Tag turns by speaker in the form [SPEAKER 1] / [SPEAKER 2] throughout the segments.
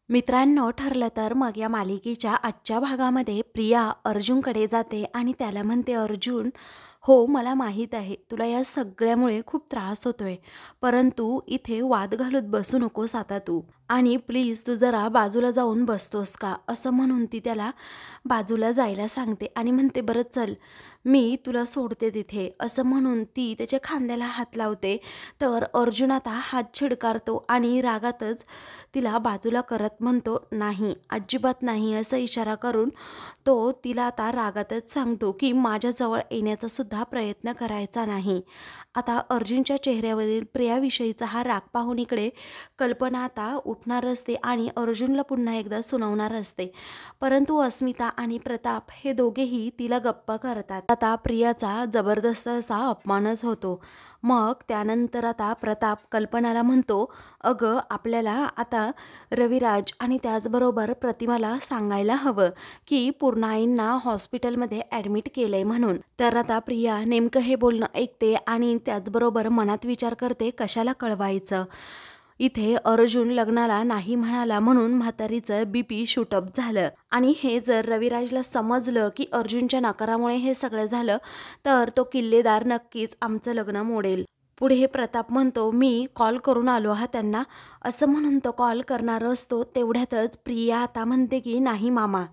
[SPEAKER 1] मित्रांनो, ठरलं तर मग या मालिकेच्या आजच्या भागामध्ये प्रिया अर्जुनकडे जाते आणि त्याला म्हणते, अर्जुन, हो मला माहीत आहे तुला या सगळ्यामुळे खूप त्रास होतोय, परंतु इथे वाद घालत बसू नकोस आता तू, आणि प्लीज तू जरा बाजूला जाऊन बसतोस का, असं म्हणून ती त्याला बाजूला जायला सांगते आणि म्हणते, बरं चल मी तुला सोडते तिथे, असं म्हणून ती त्याच्या खांद्याला हात लावते. तर अर्जुन आता हात छिडकारतो आणि रागातच तिला बाजूला करत म्हणतो, नाही अजिबात नाही, असा इशारा करून तो तिला आता रागातच सांगतो की माझ्याजवळ येण्याचा सुद्धा प्रयत्न करायचा नाही. आता अर्जुनच्या चेहऱ्यावरील प्रियाविषयीचा हा राग पाहून इकडे कल्पना आता उठणार असते आणि अर्जुनला पुन्हा एकदा सुनावणार असते, परंतु अस्मिता आणि प्रताप हे दोघेही तिला गप्प करतात. आता प्रियाचा जबरदस्त असा अपमानच होतो. मग त्यानंतर आता प्रताप कल्पनाला म्हणतो, अगं आपल्याला आता रविराज आणि त्याचबरोबर प्रतिमाला सांगायला हवं की पूर्णाईंना हॉस्पिटलमध्ये ॲडमिट केलंय म्हणून. तर आता प्रिया नेमकं हे बोलणं ऐकते आणि त्याचबरोबर मनात विचार करते, कशाला कळवायचं. इथे अर्जुन लग्नाला नाही म्हणाला म्हणून म्हातारीचं BP शूटअप झालं, आणि हे जर रविराजला समजलं की अर्जुनच्या नकारामुळे हे सगळं झालं तर तो किल्लेदार नक्कीच आमचं लग्न मोडेल. पुढे प्रताप म्हणतो, मी कॉल करून आलो हा त्यांना, असं म्हणून तो कॉल करणार असतो. तेवढ्यातच प्रिया आता म्हणते की नाही मामा,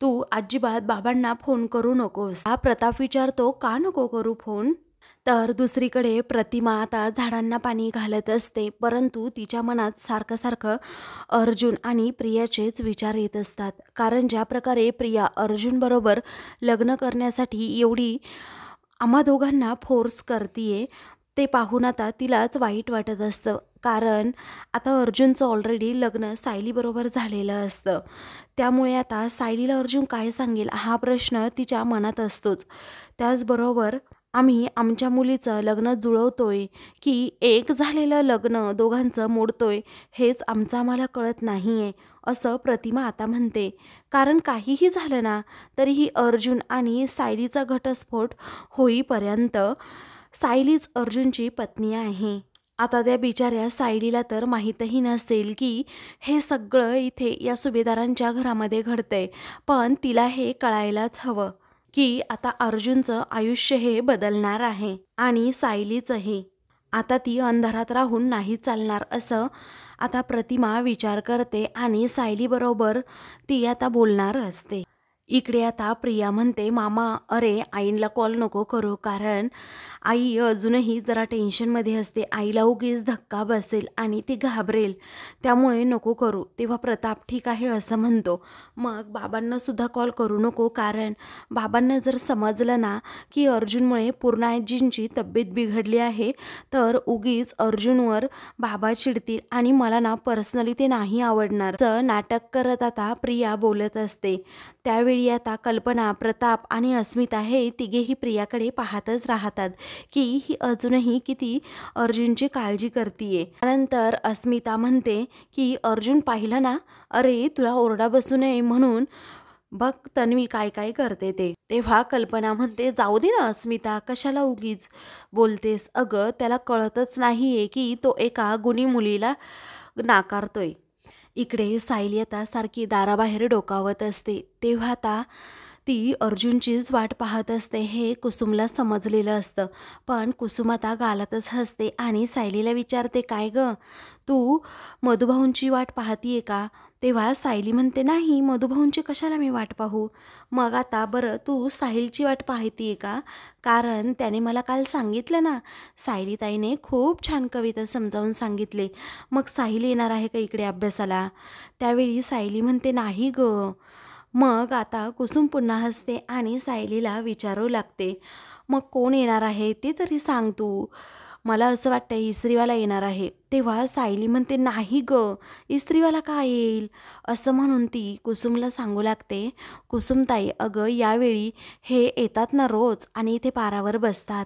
[SPEAKER 1] तू अजिबात बाबांना फोन करू नकोस. हा प्रताप विचारतो, का नको करू फोन. तर दुसरीकडे प्रतिमा आता झाडांना पाणी घालत असते, परंतु तिच्या मनात सारखं सारखं अर्जुन आणि प्रियाचेच विचार येत असतात. कारण ज्या प्रकारे प्रिया अर्जुनबरोबर लग्न करण्यासाठी एवढी आम्हा दोघांना फोर्स करतीये ते पाहून आता तिलाच वाईट वाटत असतं. कारण आता अर्जुनचं ऑलरेडी लग्न सायलीबरोबर झालेलं असतं, त्यामुळे आता सायलीला अर्जुन काय सांगेल हा प्रश्न तिच्या मनात असतोच. त्याचबरोबर आम्ही आमच्या मुलीचं लग्न जुळवतोय की एक झालेलं लग्न दोघांचं मोडतोय हेच आमचं आम्हाला कळत नाही आहे, असं प्रतिमा आता म्हणते. कारण काहीही झालं ना तरीही अर्जुन आणि सायलीचा घटस्फोट होईपर्यंत सायलीच अर्जुनची पत्नी आहे. आता त्या बिचाऱ्या सायलीला तर माहीतही नसेल की हे सगळं इथे या सुभेदारांच्या घरामध्ये घडतंय, पण तिला हे कळायलाच हवं की आता अर्जुनचं आयुष्य हे बदलणार आहे आणि सायलीचंही. आता ती अंधारात राहून नाही चालणार, असं आता प्रतिमा विचार करते आणि सायलीबरोबर ती आता बोलणार असते. इकडे आता प्रिया म्हणते, मामा अरे आईला कॉल नको करू, कारण आई अजूनही जरा टेन्शनमध्ये असते, आईला उगीच धक्का बसेल आणि ती घाबरेल, त्यामुळे नको करू. तेव्हा प्रताप ठीक आहे असं म्हणतो, मग बाबांना सुद्धा कॉल करू नको, कारण बाबांना जर समजलं ना की अर्जुनमुळे पूर्णाजींची तब्येत बिघडली आहे तर उगीच अर्जुनवर बाबा चिडतील आणि मला ना पर्सनली ते नाही आवडणार, असं नाटक करत आता प्रिया बोलत असते. त्यावेळी आता कल्पना, प्रताप आणि अस्मिता हे तिघेही प्रियाकडे पाहतच राहतात की ही अजूनही किती अर्जुनची काळजी करतीये. त्यानंतर अस्मिता म्हणते की अर्जुन पाहिलं ना, अरे तुला ओरडा बसू नये म्हणून बघ तन्वी काय काय करते ते. तेव्हा कल्पना म्हणते, जाऊ दे ना अस्मिता, कशाला उगीच बोलतेस, अगं त्याला कळतच नाहीये की तो एका गुणी मुलीला नाकारतोय. इकडे सायली आता सारखी दाराबाहेर डोकावत असते. तेव्हा आता ती अर्जुनचीच वाट पाहत असते हे कुसुमला समजलेलं असतं, पण कुसुम आता गालातच हसते आणि सायलीला विचारते, काय गं तू मधुभाऊंची वाट पाहतीये का. तेव्हा सायली म्हणते, नाही मधुभाऊंची कशाला मी वाट पाहू. मग आता बरं तू साहिलची वाट पाहतीये का, कारण त्याने मला काल सांगितलं ना, सायलीताईने खूप छान कविता समजावून सांगितले, मग साहिल येणार आहे का इकडे अभ्यासाला. त्यावेळी सायली म्हणते, नाही गं. मग आता कुसुम पुन्हा हसते आणि सायलीला विचारू लागते, मग कोण येणार आहे ते तरी सांग तू, मला असं वाटतं इस्त्रीवाला येणार आहे. तेव्हा सायली म्हणते, नाही गं इस्त्रीवाला काय येईल, असं म्हणून ती कुसुमला सांगू लागते, कुसुमताई अगं यावेळी हे येतात ना रोज आणि इथे पारावर बसतात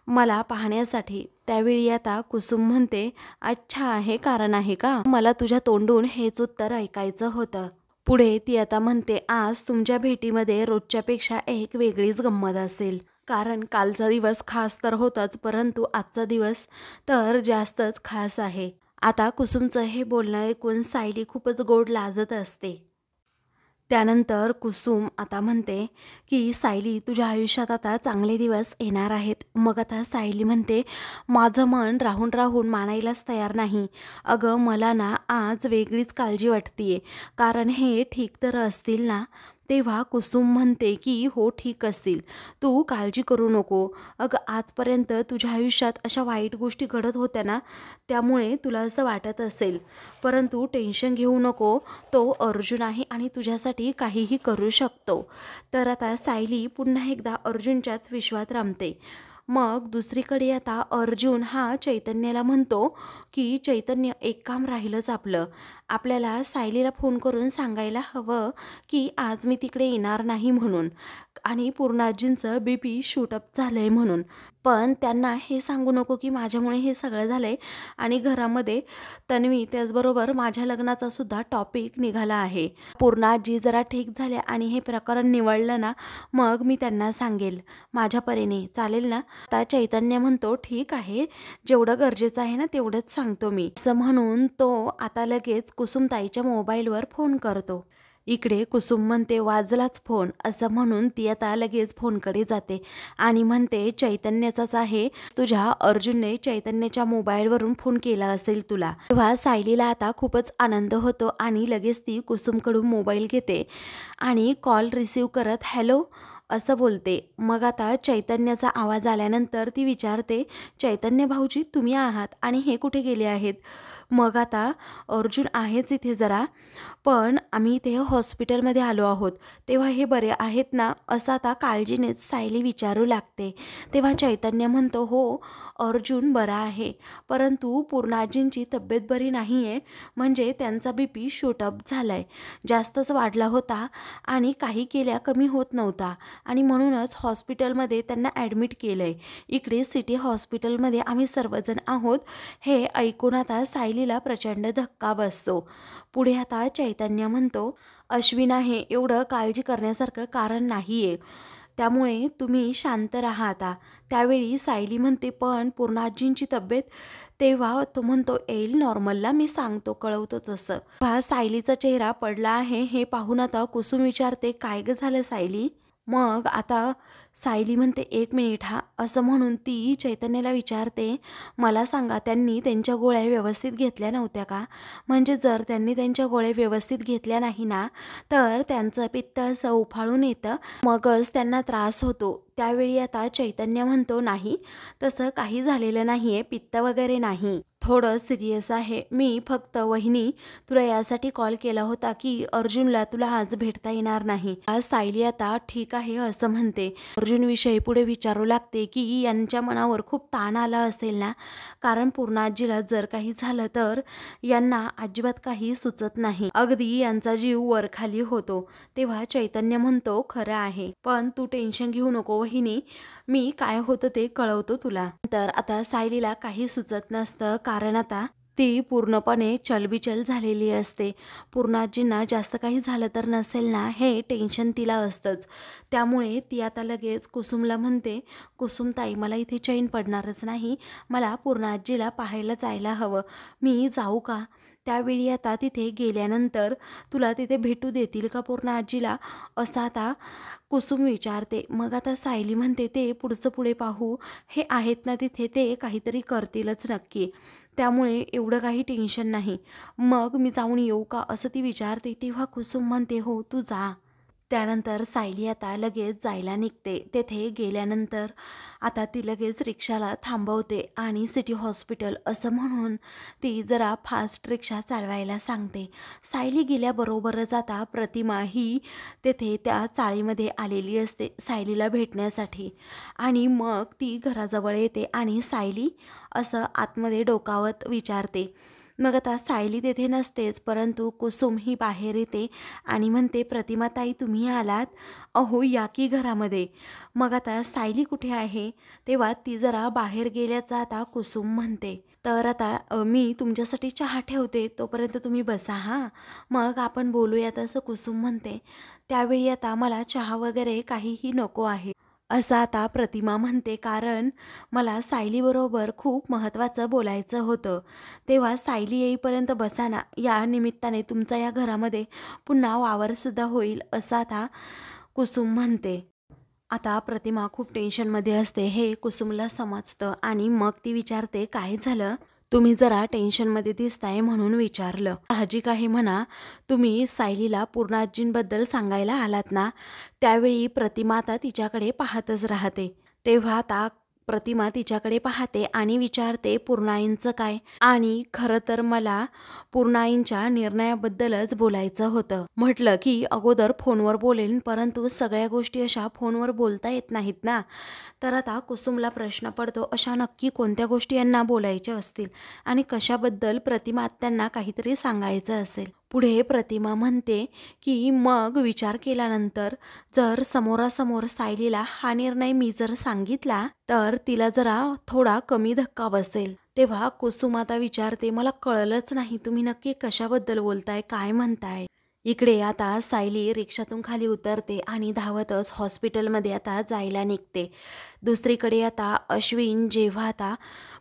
[SPEAKER 1] मला पाहण्यासाठी. त्यावेळी आता कुसुम म्हणते, अच्छा हे कारण आहे का, मला तुझ्या तोंडून हेच उत्तर ऐकायचं होतं. पुढे ती आता म्हणते, आज तुमच्या भेटीमध्ये रोजच्यापेक्षा एक वेगळीच गंमत असेल, कारण कालचा दिवस खास तर होताच, परंतु आजचा दिवस तर जास्तच खास आहे. आता कुसुमचं हे बोलणं ऐकून सायली खूपच गोड लाजत असते. त्यानंतर कुसुम आता म्हणते की सायली, तुझ्या आयुष्यात आता चांगले दिवस येणार आहेत. मग आता सायली म्हणते, माझं मन राहून राहून मानायलाच तयार नाही. अगं मला ना आज वेगळीच काळजी वाटतीये, कारण हे ठीक तर असतील ना? तेव्हा कुसुम म्हणते की हो, ठीक असतील, तू काळजी करू नको. अगं आजपर्यंत तुझ्या आयुष्यात अशा वाईट गोष्टी घडत होत्या ना, त्यामुळे तुला असं वाटत असेल, परंतु टेन्शन घेऊ नको. तो अर्जुन आहे आणि तुझ्यासाठी काहीही करू शकतो. तर आता सायली पुन्हा एकदा अर्जुनच्याच विश्वात रमते. मग दुसरीकडे आता अर्जुन हा चैतन्याला म्हणतो की चैतन्य, एक काम राहिलंच आपलं. आपल्याला सायलीला फोन करून सांगायला हवं की आज मी तिकडे येणार नाही म्हणून, आणि पूर्णाजींचं BP शूटअप झालं आहे म्हणून. पण त्यांना हे सांगू नको की माझ्यामुळे हे सगळं झालं आहे आणि घरामध्ये तन्वी त्याचबरोबर माझ्या लग्नाचा सुद्धा टॉपिक निघाला आहे. पूर्णाजी जरा ठीक झाल्या आणि हे प्रकरण निवळलं ना, मग मी त्यांना सांगेल माझ्या परीने, चालेल ना? आता चैतन्य म्हणतो, ठीक आहे, जेवढं गरजेचं आहे ना तेवढंच सांगतो मी, असं म्हणून तो आता लगेच कुसुमताईच्या मोबाईलवर फोन करतो. इकडे कुसुम म्हणते, वाजलाच फोन, असं म्हणून ती आता लगेच फोनकडे जाते आणि म्हणते, चैतन्याचाच आहे, तुझ्या अर्जुनने चैतन्याच्या मोबाईलवरून फोन केला असेल तुला. तेव्हा सायलीला आता खूपच आनंद होतो आणि लगेच ती कुसुमकडून मोबाईल घेते आणि कॉल रिसीव करत हॅलो असं बोलते. मग आता चैतन्याचा आवाज आल्यानंतर ती विचारते, चैतन्य भाऊजी तुम्ही आहात आणि हे कुठे गेले आहेत? मग आता अर्जुन आहेच इथे जरा, पण आम्ही इथे हॉस्पिटलमध्ये आलो आहोत. तेव्हा हे बरे आहेत ना, असं आता काळजीनेच सायली विचारू लागते. तेव्हा चैतन्य म्हणतो, हो अर्जुन बरा आहे, परंतु पूर्णाजींची तब्येत बरी नाही आहे, म्हणजे त्यांचा BP शूटअप झाला आहे, जास्तच वाढला होता आणि काही केल्या कमी होत नव्हता आणि म्हणूनच हॉस्पिटलमध्ये त्यांना ॲडमिट केलं आहे. इकडे सिटी हॉस्पिटलमध्ये आम्ही सर्वजण आहोत. हे ऐकून आता सायलीला प्रचंड धक्का बसतो. पुढे आता चैतन्य म्हणतो, अश्विन आहे, एवढं काळजी करण्यासारखं कारण नाही आहे, त्यामुळे तुम्ही शांत राहा आता. त्यावेळी सायली म्हणते, पण पूर्णाजींची तब्येत? तेव्हा तो म्हणतो, येईल नॉर्मलला, मी सांगतो, कळवतो तसं. हा सायलीचा चेहरा पडला आहे हे पाहून आता कुसुम विचारते, काय ग झालं सायली? मग आता सायली म्हणते, एक मिनिट हा, असं म्हणून ती चैतन्याला विचारते, मला सांगा त्यांनी त्यांच्या गोळ्या व्यवस्थित घेतल्या नव्हत्या का? म्हणजे जर त्यांनी त्यांच्या गोळ्या व्यवस्थित घेतल्या नाही ना, तर त्यांचं पित्त असं उफाळून येतं, मगच त्यांना त्रास होतो. त्यावेळी आता चैतन्य म्हणतो, नाही तसं काही झालेलं नाही आहे, पित्त वगैरे नाही, थोडं सिरियस आहे. मी फक्त वहिनी तुला यासाठी कॉल केला होता की अर्जुनला तुला आज भेटता येणार नाही. आज सायली आता ठीक आहे असं म्हणते. अर्जुन विषयी पुढे विचारू लागते की यांच्या मनावर खूप ताण आला असेल ना, कारण पूर्णाजीला जर काही झालं तर यांना अजिबात काही सुचत नाही, अगदी यांचा जीव वरखाली होतो. तेव्हा चैतन्य म्हणतो, खरं आहे, पण तू टेन्शन घेऊ नको वहिनी, मी काय होतं ते कळवतो तुला. तर आता सायलीला काही सुचत नसतं, कारण आता ती पूर्णपणे चलबिचल झालेली असते. पूर्णाजींना जास्त काही झालं तर नसेल ना, हे टेन्शन तिला असतंच. त्यामुळे ती आता लगेच कुसुमला म्हणते, कुसुमताई मला इथे चैन पडणारच नाही, मला पूर्णाजीला पाहायला जायला हवं, मी जाऊ का? त्यावेळी आता तिथे गेल्यानंतर तुला तिथे भेटू देतील का पूर्णाजीला, असं आता कुसुम विचारते. मग आता सायली म्हणते, ते पुढचं पुढे पाहू, हे आहेत ना तिथे, ते काहीतरी करतीलच नक्की, त्यामुळे एवढं काही टेन्शन नाही. मग मी जाऊन येऊ का असं ती विचारते. तेव्हा कुसुम म्हणते, हो तू जा. त्यानंतर सायली आता लगेच जायला निघते. तेथे गेल्यानंतर आता ती लगेच रिक्षाला थांबवते आणि सिटी हॉस्पिटल असं म्हणून ती जरा फास्ट रिक्षा चालवायला सांगते. सायली गेल्याबरोबरच आता प्रतिमा ही तेथे त्या चाळीमध्ये आलेली असते सायलीला भेटण्यासाठी आणि मग ती घराजवळ येते आणि सायली असं आतमध्ये डोकावत विचारते. मग आता सायली तेथे नसतेच, परंतु कुसुम ही बाहेर येते आणि म्हणते, प्रतिमाताई तुम्ही आलात, अहो या की घरामध्ये. मग आता सायली कुठे आहे? तेव्हा ती जरा बाहेर गेल्याचा आता कुसुम म्हणते. तर आता मी तुमच्यासाठी चहा ठेवते, तोपर्यंत तुम्ही बसा हां, मग आपण बोलूयात असं कुसुम म्हणते. त्यावेळी आता मला चहा वगैरे काहीही नको आहे, असं आता प्रतिमा म्हणते, कारण मला सायलीबरोबर खूप महत्त्वाचं बोलायचं होतं. तेव्हा सायली येईपर्यंत बसा ना, या निमित्ताने तुमचा या घरामध्ये पुन्हा वावरसुद्धा होईल, असं आता कुसुम म्हणते. आता प्रतिमा खूप टेन्शनमध्ये असते हे कुसुमला समजतं आणि मग ती विचारते, काय झालं? तुम्ही जरा टेन्शनमध्ये दिसताय म्हणून विचारलं. साहजिक आहे म्हणा, तुम्ही सायलीला पूर्णाजींबद्दल सांगायला आलात ना. त्यावेळी प्रतिमा आता तिच्याकडे पाहतच राहते. तेव्हा आता प्रतिमा तिच्याकडे पाहते आणि विचारते, पूर्णाईंचं काय? आणि खरं तर मला पूर्णाईंच्या निर्णयाबद्दलच बोलायचं होतं. म्हटलं की अगोदर फोनवर बोलेन, परंतु सगळ्या गोष्टी अशा फोनवर बोलता येत नाहीत ना. तर आता कुसुमला प्रश्न पडतो, अशा नक्की कोणत्या गोष्टी यांना बोलायच्या असतील आणि कशाबद्दल प्रतिमा आत्यांना काहीतरी सांगायचं असेल. पुढे प्रतिमा म्हणते की मग विचार केल्यानंतर जर समोरासमोर सायलीला हा निर्णय मी जर सांगितला तर तिला जरा थोडा कमी धक्का बसेल. तेव्हा कुसुम आता विचारते, मला कळलंच नाही तुम्ही नक्की कशाबद्दल बोलताय, काय म्हणताय? इकडे आता सायली रिक्षातून खाली उतरते आणि धावतच हॉस्पिटलमध्ये आता जायला निघते. दुसरीकडे आता अश्विन जेव्हा आता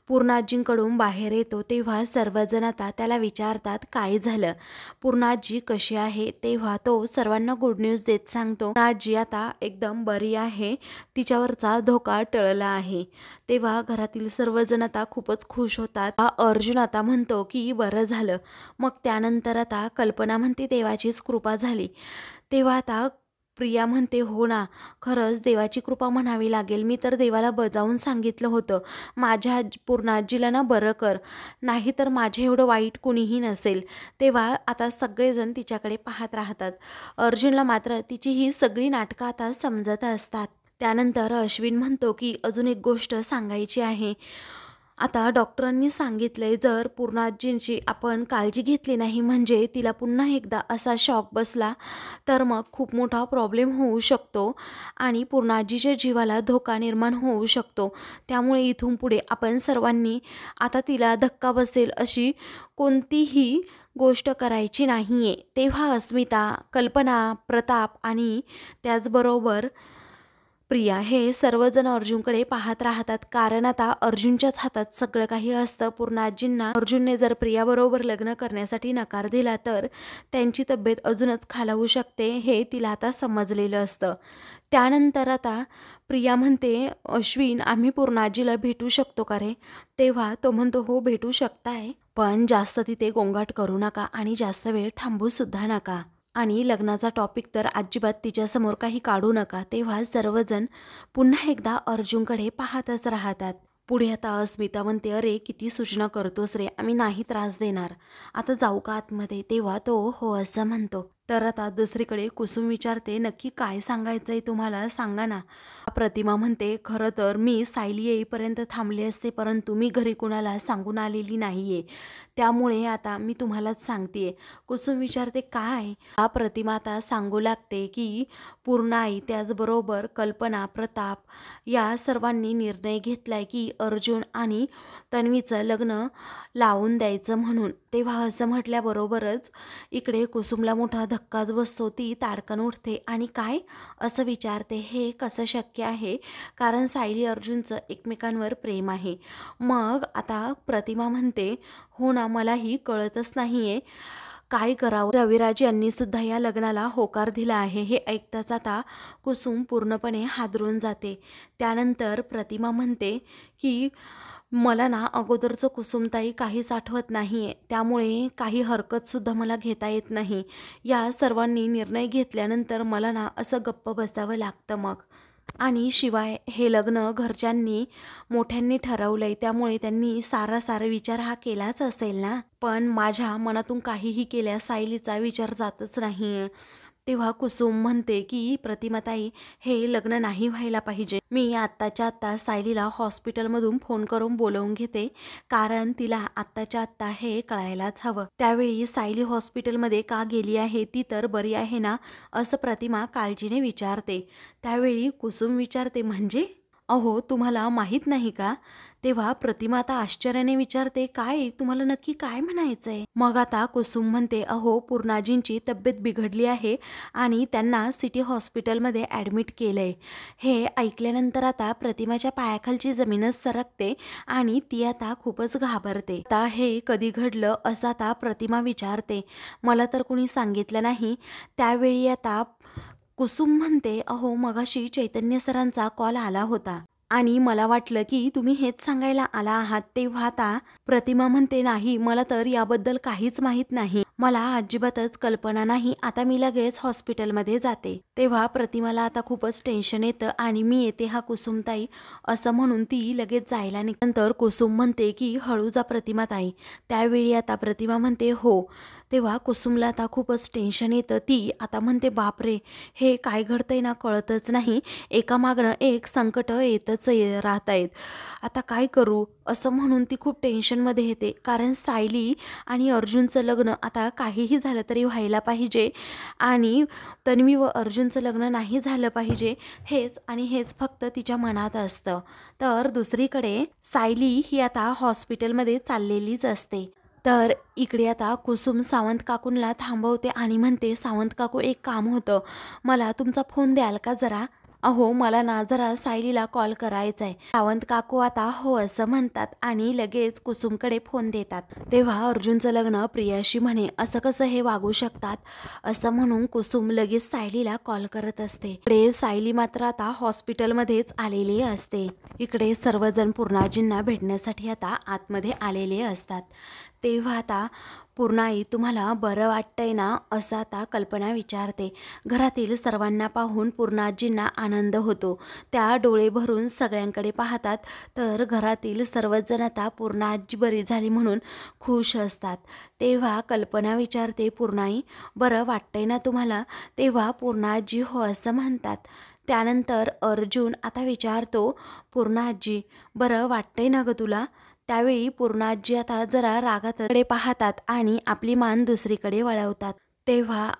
[SPEAKER 1] पूर्णाजींकडून बाहेर येतो तेव्हा सर्वजण आता त्याला विचारतात, काय झालं, पूर्णाजी कशी आहे? तेव्हा तो सर्वांना गुड न्यूज देत सांगतो, पूर्णाजी आता एकदम बरी आहे, तिच्यावरचा धोका टळला आहे. तेव्हा घरातील सर्वजण आता खूपच खुश होतात. अर्जुन आता म्हणतो की बरं झालं. मग त्यानंतर आता कल्पना म्हणते, देवाचीच कृपा झाली. तेव्हा आता प्रिया म्हणते, हो ना, खरंच देवाची कृपा म्हणावी लागेल. मी तर देवाला बजावून सांगितलं होतं, माझ्या पूर्णाजीला ना बरं कर, नाहीतर माझे एवढं वाईट कुणीही नसेल. तेव्हा आता सगळेजण तिच्याकडे पाहत राहतात. अर्जुनला मात्र तिची ही सगळी नाटकं आता समजत असतात. त्यानंतर अश्विन म्हणतो की अजून एक गोष्ट सांगायची आहे. आता डॉक्टरांनी सांगितलंय, जर पूर्णाजींची आपण काळजी घेतली नाही, म्हणजे तिला पुन्हा एकदा असा शॉक बसला तर मग खूप मोठा प्रॉब्लेम होऊ शकतो आणि पूर्णाजीच्या जीवाला धोका निर्माण होऊ शकतो. त्यामुळे इथून पुढे आपण सर्वांनी आता तिला धक्का बसेल अशी कोणतीही गोष्ट करायची नाही आहे. तेव्हा अस्मिता, कल्पना, प्रताप आणि त्याचबरोबर प्रिया हे सर्वजण अर्जुनकडे पाहत राहतात, कारण आता अर्जुनच्याच हातात सगळं काही असतं. पूर्णाजींना अर्जुनने जर प्रियाबरोबर लग्न करण्यासाठी नकार दिला तर त्यांची तब्येत अजूनच खालावू शकते, हे तिला आता समजलेलं असतं. त्यानंतर आता प्रिया म्हणते, अश्विन आम्ही पूर्णाजीला भेटू शकतो का रे? तेव्हा तो म्हणतो, हो भेटू शकताय, पण जास्त तिथे गोंगाट करू नका आणि जास्त वेळ थांबू सुद्धा नका आणि लग्नाचा टॉपिक तर अजिबात तिच्यासमोर काही काढू नका. तेव्हा सर्वजण पुन्हा एकदा अर्जुनकडे पाहतच राहतात. पुढे आता अस्मिता म्हणते, अरे किती सूचना करतोस रे, आम्ही नाही त्रास देणार, आता जाऊ का आतमध्ये? तेव्हा तो हो असं म्हणतो. तर आता दुसरीकडे कुसुम विचारते, नक्की काय सांगायचंय तुम्हाला, सांगा ना. प्रतिमा म्हणते, खरं तर मी सायली येईपर्यंत थांबले असते, परंतु मी घरी कुणाला सांगून आलेली नाहीये, त्यामुळे आता मी तुम्हालाच सांगतेय. कुसुम विचारते, काय? प्रतिमा आता सांगू लागते की पूर्णाई त्याचबरोबर कल्पना, प्रताप या सर्वांनी निर्णय घेतलाय की अर्जुन आणि तन्वीचं लग्न लावून द्यायचं म्हणून. तेव्हा असं म्हटल्याबरोबरच इकडे कुसुमला मोठा धक्काच बसतो. ती ताडकन उठते आणि काय असं विचारते, हे कसं शक्य आहे, कारण सायली अर्जुनचं एकमेकांवर प्रेम आहे. मग आता प्रतिमा म्हणते, हो ना, मलाही कळतच नाहीये काय करावं. रविराज यांनी सुद्धा या लग्नाला होकार दिला आहे. हे ऐकताच आता कुसुम पूर्णपणे हादरून जाते. त्यानंतर प्रतिमा म्हणते की मला ना अगोदरचं कुसुमताई काहीच आठवत नाही आहे, त्यामुळे काही हरकतसुद्धा मला घेता येत नाही. या सर्वांनी निर्णय घेतल्यानंतर मला ना असं गप्प बसावं लागतं मग. आणि शिवाय हे लग्न घरच्यांनी मोठ्यांनी ठरवलंय, त्यामुळे त्यांनी सारा विचार हा केलाच असेल ना. पण माझ्या मनातून काहीही केल्यास सायलीचा विचार जातच नाहीये. तेव्हा कुसुम म्हणते की प्रतिमाताई, हे लग्न नाही व्हायला पाहिजे. मी आत्ताच्या आत्ता सायलीला हॉस्पिटलमधून फोन करून बोलवून घेते, कारण तिला आत्ताच्या आत्ता हे कळायलाच हवं. त्यावेळी सायली हॉस्पिटलमध्ये का गेली आहे, ती तर बरी आहे ना, असं प्रतिमा काळजीने विचारते. त्यावेळी कुसुम विचारते, म्हणजे अहो तुम्हाला माहीत नाही का? तेव्हा प्रतिमा आता आश्चर्याने विचारते, काय तुम्हाला नक्की काय म्हणायचंय? मग आता कुसुम म्हणते, अहो पूर्णाजींची तब्येत बिघडली आहे आणि त्यांना सिटी हॉस्पिटलमध्ये ॲडमिट केलंय. हे ऐकल्यानंतर आता प्रतिमाच्या पायाखालची जमीनच सरकते आणि ती आता खूपच घाबरते. आता हे कधी घडलं असं आता प्रतिमा विचारते. मला तर कुणी सांगितलं नाही. त्यावेळी आता कुसुम म्हणते, अहो मगाशी चैतन्य सरांचा कॉल आला होता आणि मला वाटलं की तुम्ही हेच सांगायला आला आहात. तेव्हा आता प्रतिमा म्हणते, नाही मला तर याबद्दल काहीच माहीत नाही, मला अजिबातच कल्पना नाही, आता मी लगेच हॉस्पिटलमध्ये जाते. तेव्हा प्रतिमाला आता खूपच टेन्शन येतं आणि मी येते हा कुसुमताई असं म्हणून ती लगेच जायला निघते. नंतर कुसुम म्हणते की हळू जा प्रतिमाताई. त्यावेळी आता प्रतिमा म्हणते हो. तेव्हा कुसुमला आता खूपच टेन्शन येतं. ती आता म्हणते, बापरे हे काय घडतंय ना कळतच नाही, एकामागणं एक संकट येतच राहत आहेत, आता काय करू असं म्हणून ती खूप टेन्शनमध्ये येते. कारण सायली आणि अर्जुनचं लग्न आता काहीही झालं तरी व्हायला पाहिजे आणि तन्वी व अर्जुनचं लग्न नाही झालं पाहिजे, हेच आणि हेच फक्त तिच्या मनात असतं. तर दुसरीकडे सायली ही आता हॉस्पिटलमध्ये चाललेलीच असते. तर इकडे आता कुसुम सावंत काकूंना थांबवते आणि म्हणते, सावंत काकू एक काम होतं, मला तुमचा फोन द्याल का जरा? अहो मला ना जरा सायलीला कॉल करायचा आहे. सावंत काकू आता हो असं म्हणतात आणि लगेच कुसुमकडे फोन देतात. तेव्हा अर्जुनचं लग्न प्रियाशी म्हणे, असं कसं हे वागू शकतात असं म्हणून कुसुम लगेच सायलीला कॉल करत असते. इकडे सायली मात्र आता हॉस्पिटलमध्येच आलेली असते. इकडे सर्वजण पूर्णाजींना भेटण्यासाठी आता आतमध्ये आलेले असतात. तेव्हा आता पूर्णाई तुम्हाला बरं वाटतंय ना असं आता कल्पना विचारते. घरातील सर्वांना पाहून पूर्णाजींना आनंद होतो. त्या डोळे भरून सगळ्यांकडे पाहतात. तर घरातील सर्वच जण आता पूर्णाजी बरी झाली म्हणून खुश असतात. तेव्हा कल्पना विचारते, पूर्णाई बरं वाटतंय ना तुम्हाला? तेव्हा पूर्णाजी हो असं म्हणतात. त्यानंतर अर्जुन आता विचारतो, पूर्णाजी बरं वाटतंय ना ग तुला? त्यावेळी पूर्णाजी आता जरा रागातकडे पाहतात आणि आपली मान दुसरीकडे वळवतात. तेव्हा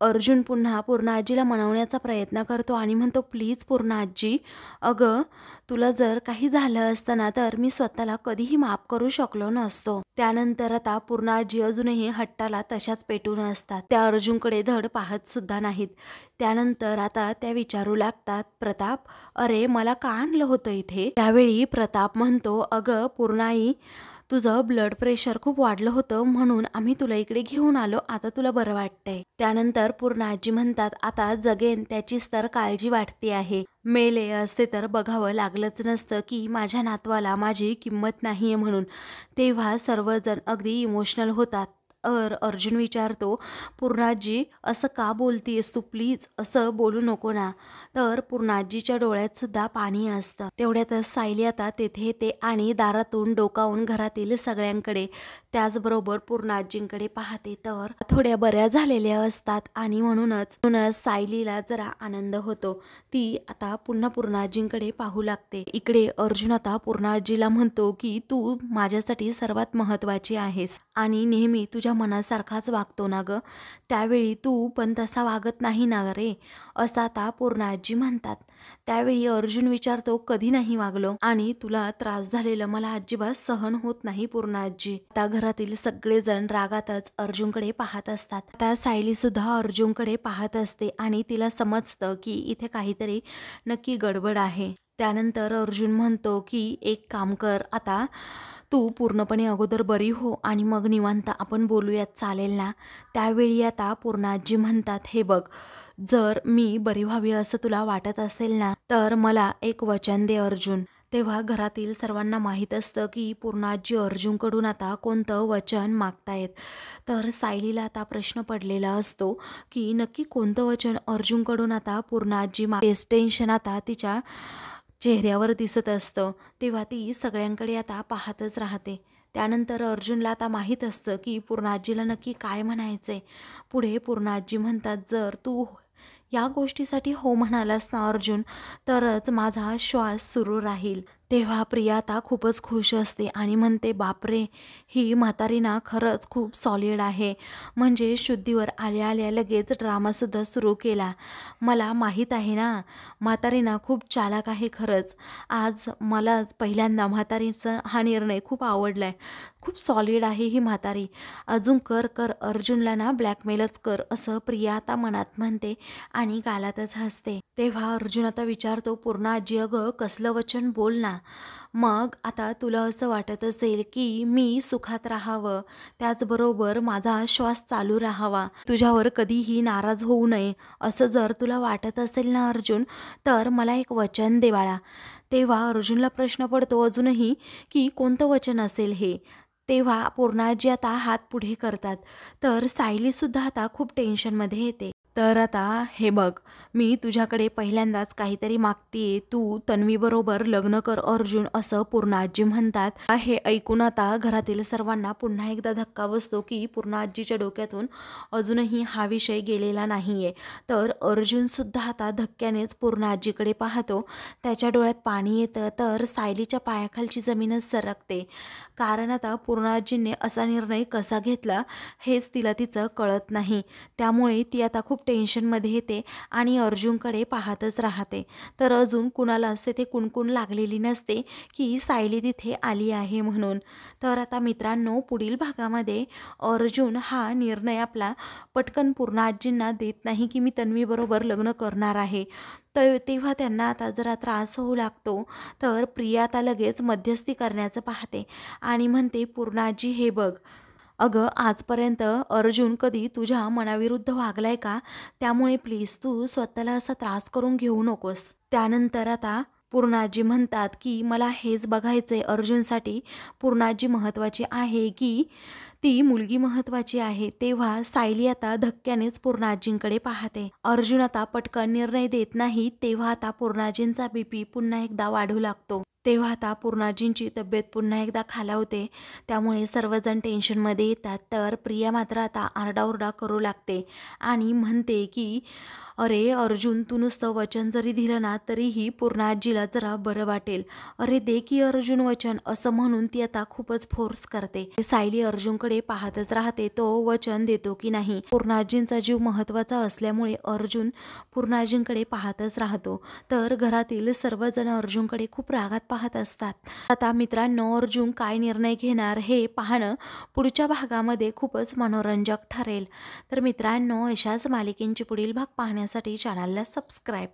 [SPEAKER 1] अर्जुन पुन्हा पूर्णाजीला मनवण्याचा प्रयत्न करतो आणि म्हणतो, प्लीज पूर्णाजी, अगं तुला जर काही झालं असतं ना तर मी स्वतःला कधीही माफ करू शकलो नसतो. त्यानंतर आता पूर्णाजी अजूनही हट्टाला तशाच पेटून असतात. त्या अर्जुनकडे धड पाहत सुद्धा नाहीत. त्यानंतर आता त्या विचारू लागतात, प्रताप अरे मला का आणलं होतं इथे? त्यावेळी प्रताप म्हणतो, अगं पूर्णाई तुझं ब्लड प्रेशर खूप वाढलं होतं म्हणून आम्ही तुला इकडे घेऊन आलो, आता तुला बरं वाटतंय. त्यानंतर पूर्णाजी म्हणतात, आता जगेन त्याचीच तर काळजी वाटते आहे, मेले असते तर बघावं लागलंच नसतं की माझ्या नातवाला माझी किंमत नाहीये म्हणून. तेव्हा सर्वजण अगदी इमोशनल होतात. अर्जुन विचारतो, पूर्णाजी असं का बोलतीयस तू? प्लीज असं बोलू नको ना. तर पूर्णाजीच्या डोळ्यात सुद्धा पाणी असतं. तेवढ्यातच सायली आता तेथे येते आणि दारातून डोकावून घरातील सगळ्यांकडे त्याचबरोबर पूर्णाजींकडे पाहते. तर थोड्या बऱ्या झालेल्या असतात आणि म्हणूनच सायलीला जरा आनंद होतो. ती आता पुन्हा पूर्णाजींकडे पाहू लागते. इकडे अर्जुन आता पूर्णाजीला म्हणतो की तू माझ्यासाठी सर्वात महत्त्वाची आहेस आणि नेहमी तुझ्या मनासारखाच वागतो ना ग. त्यावेळी तू पण तसा वागत नाही ना रे, असं आता पूर्णाजी म्हणतात. त्यावेळी अर्जुन विचारतो, कधी नाही वागलो आणि तुला त्रास झालेलं मला अजिबात सहन होत नाही पूर्णाजी. आता घरातील सगळेजण रागातच अर्जुनकडे पाहत असतात. आता सायली सुद्धा अर्जुनकडे पाहत असते आणि तिला समजतं की इथे काहीतरी नक्की गडबड आहे. त्यानंतर अर्जुन म्हणतो की एक काम कर, आता तू पूर्णपणे अगोदर बरी हो आणि मग निवांत आपण बोलूयात, चालेल ना? त्यावेळी आता पूर्णाजी म्हणतात, हे बघ जर मी बरी व्हावी असं तुला वाटत असेल ना तर मला एक वचन दे अर्जुन. तेव्हा घरातील सर्वांना माहीत असतं की पूर्णाजी अर्जुनकडून आता कोणतं वचन मागतायत. तर सायलीला आता प्रश्न पडलेला असतो की नक्की कोणतं वचन अर्जुनकडून आता पूर्णाजी मागतेस. टेन्शन आता तिच्या चेहऱ्यावर दिसत असतं. तेव्हा ती सगळ्यांकडे आता पाहतच राहते. त्यानंतर अर्जुनला आता माहीत असतं की पूर्णाजीला नक्की काय म्हणायचंय. पुढे पूर्णाजी म्हणतात, जर तू या गोष्टीसाठी हो म्हणालास ना अर्जुन, तरच माझा श्वास सुरू राहील. तेव्हा प्रिया आता खूपच खुश असते आणि म्हणते, बापरे, ही म्हातारी ना खरंच खूप सॉलिड आहे. म्हणजे शुद्धीवर आल्या आल्या लगेच ड्रामासुद्धा सुरू केला. मला माहीत आहे ना, म्हातारी ना खूप चालाक आहे खरंच. आज मलाच पहिल्यांदा म्हातारीचा हा निर्णय खूप आवडला आहे. खूप सॉलिड आहे ही म्हातारी. अजून कर कर, अर्जुनला ना ब्लॅकमेलच कर, असं प्रिया आता मनात म्हणते आणि गालातच हसते. तेव्हा अर्जुन आता विचारतो, पूर्णा आजी अगं कसलं वचन, बोल ना. मग आता तुला असं वाटत असेल की मी सुखात राहावं, त्याचबरोबर माझा श्वास चालू राहावा, तुझ्यावर कधीही नाराज होऊ नये, असं जर तुला वाटत असेल ना अर्जुन, तर मला एक वचन दे बाळा. तेव्हा अर्जुनला प्रश्न पडतो अजूनही की कोणतं वचन असेल हे. तेव्हा पूर्णाजी आता हात पुढे करतात. तर सायलीसुद्धा आता खूप टेन्शनमध्ये येते. तर आता हे बघ, मी तुझ्याकडे पहिल्यांदाच काहीतरी मागतीये, तू तन्वीबरोबर लग्न कर अर्जुन, असं पूर्णाजी म्हणतात. हे ऐकून आता घरातील सर्वांना पुन्हा एकदा धक्का बसतो की पूर्णाजीच्या डोक्यातून अजूनही हा विषय गेलेला नाहीये. तर अर्जुनसुद्धा आता धक्क्यानेच पूर्णाजीकडे पाहतो. त्याच्या डोळ्यात पाणी येतं. तर सायलीच्या पायाखालची जमीनच सरकते. कारण आता पूर्णाजींनी असा निर्णय कसा घेतला हेच तिला तिचं कळत नाही. त्यामुळे ती आता खूप टेन्शनमध्ये येते आणि अर्जुनकडे पाहतच राहते. तर अजून कुणालाच तिथे कुणकुण लागलेली नसते की सायली तिथे आली आहे म्हणून. तर आता मित्रांनो, पुढील भागामध्ये अर्जुन हा निर्णय आपला पटकन पूर्णाजींना देत नाही की मी तन्वीबरोबर लग्न करणार आहे. तर तेव्हा त्यांना आता जरा त्रास होऊ लागतो. तर प्रिया आता लगेच मध्यस्थी करण्याचं पाहते आणि म्हणते, पूर्णाजी हे बघ, अगं आजपर्यंत अर्जुन कधी तुझ्या मनाविरुद्ध वागलाय का? त्यामुळे प्लीज तू स्वतःला असा त्रास करून घेऊ नकोस. त्यानंतर आता पूर्णाजी म्हणतात की मला हेच बघायचंय अर्जुनसाठी, पूर्णाजी महत्त्वाची आहे की ती मुलगी महत्त्वाची आहे. तेव्हा सायली आता धक्क्यानेच पूर्णाजींकडे पाहते. अर्जुन आता पटकन निर्णय देत नाही. तेव्हा आता पूर्णाजींचा बीपी पुन्हा एकदा वाढू लागतो. तेव्हा आता पूर्णाजींची तब्येत पुन्हा एकदा खालावते. त्यामुळे सर्वजण टेन्शनमध्ये येतात. तर प्रिया मात्र आता आरडाओरडा करू लागते आणि म्हणते की अरे अर्जुन, तू नुसतं वचन जरी दिलं ना तरीही पूर्णाजीला जरा बरं वाटेल. अरे दे की अर्जुन वचन, असं म्हणून ती आता खूपच फोर्स करते. सायली अर्जुनकडे पाहतच राहते, तो वचन देतो की नाही. पूर्णाजींचा जीव महत्त्वाचा असल्यामुळे अर्जुन पूर्णाजींकडे पाहतच राहतो. तर घरातील सर्वजण अर्जुनकडे खूप रागात पाहत असतात. आता मित्रांनो, अर्जुन काय निर्णय घेणार हे पाहणं पुढच्या भागामध्ये खूपच मनोरंजक ठरेल. तर मित्रांनो, अशाच मालिकेंचे पुढील भाग पाहण्यासाठी चॅनलला सबस्क्राईब